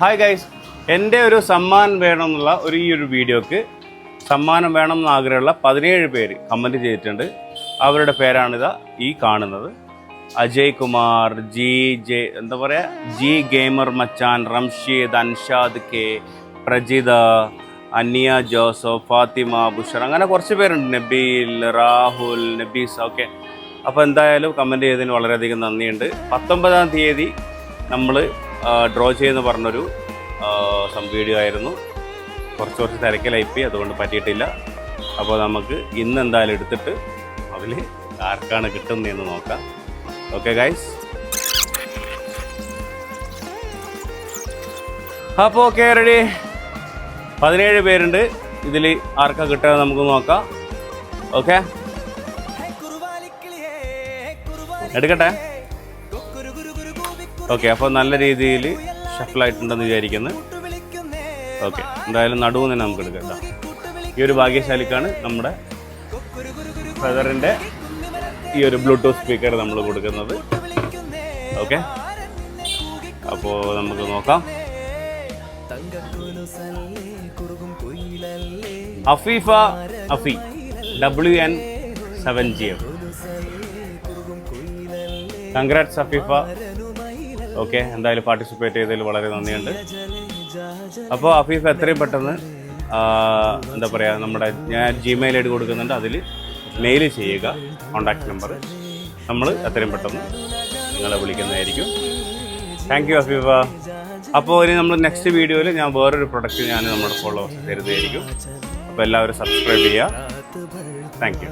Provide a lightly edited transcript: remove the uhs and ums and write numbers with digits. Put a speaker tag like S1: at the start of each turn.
S1: Hi guys, എൻ്റെ ഒരു സമ്മാനം വേണമെന്നുള്ള ഈ ഒരു വീഡിയോക്ക് സമ്മാനം വേണമെന്ന് ആഗ്രഹമുള്ള 17 പേര് കമൻറ്റ് ചെയ്തിട്ടുണ്ട്. അവരുടെ പേരാണിതാ ഈ കാണുന്നത്. അജയ് കുമാർ, എന്താ പറയുക, ജി ഗെയിമർ മച്ചാൻ, റംഷീദ്, അൻഷാദ് കെ, പ്രജിത, അനിയ ജോസഫ്, ഫാത്തിമ, ബുഷർ, അങ്ങനെ കുറച്ച് പേരുണ്ട്. നബീൽ, രാഹുൽ, നബീസ്. ഓക്കെ, അപ്പോൾ എന്തായാലും കമൻറ്റ് ചെയ്തതിന് വളരെയധികം നന്ദിയുണ്ട്. 19-ാം തീയതി നമ്മൾ ഡ്രോ ചെയ്യുമെന്ന് പറഞ്ഞൊരു വീഡിയോ ആയിരുന്നു. കുറച്ച് തിരക്കിലായിപ്പോയി, അതുകൊണ്ട് പറ്റിയിട്ടില്ല. അപ്പോൾ നമുക്ക് ഇന്ന് എന്തായാലും എടുത്തിട്ട് അതിൽ ആർക്കാണ് കിട്ടുന്നതെന്ന് നോക്കാം. ഓക്കെ ഗൈസ്, അപ്പോൾ ഓക്കെ റെഡി. 17 പേരുണ്ട്. ഇതിൽ ആർക്കാ കിട്ടുക നമുക്ക് നോക്കാം. ഓക്കെ, എടുക്കട്ടെ. ഓക്കെ, അപ്പോൾ നല്ല രീതിയിൽ ഷഫിളായിട്ടുണ്ടെന്ന് വിചാരിക്കുന്നു. ഓക്കെ, എന്തായാലും നടുവ് തന്നെ നമുക്ക് എടുക്കാം. ഈ ഒരു ഭാഗ്യശാലിക്കാണ് നമ്മുടെ ഫെദറിൻ്റെ ഈ ഒരു ബ്ലൂടൂത്ത് സ്പീക്കർ നമ്മൾ കൊടുക്കുന്നത്. ഓക്കെ, അപ്പോൾ നമുക്ക് നോക്കാം. Afeefa Afi WN7GF. Congrats Afeefa. Okay, എന്തായാലും പാർട്ടിസിപ്പേറ്റ് ചെയ്തതിൽ വളരെ നന്ദിയുണ്ട്. അപ്പോൾ അഫീഫ എത്രയും പെട്ടെന്ന് എന്താ പറയുക, നമ്മുടെ ഞാൻ Gmail ID കൊടുക്കുന്നുണ്ട്, അതിൽ മെയിൽ ചെയ്യുക കോൺടാക്റ്റ് നമ്പർ. നമ്മൾ എത്രയും പെട്ടെന്ന് നിങ്ങളെ വിളിക്കുന്നതായിരിക്കും. Thank you Afeefa. അപ്പോൾ ഇനി നമ്മൾ നെക്സ്റ്റ് വീഡിയോയിൽ ഞാൻ വേറൊരു പ്രൊഡക്റ്റ് ഞാൻ നമ്മുടെ ഫോളോവേഴ്സ് തരുന്നതായിരിക്കും. അപ്പോൾ എല്ലാവരും സബ്സ്ക്രൈബ് ചെയ്യുക. Thank you.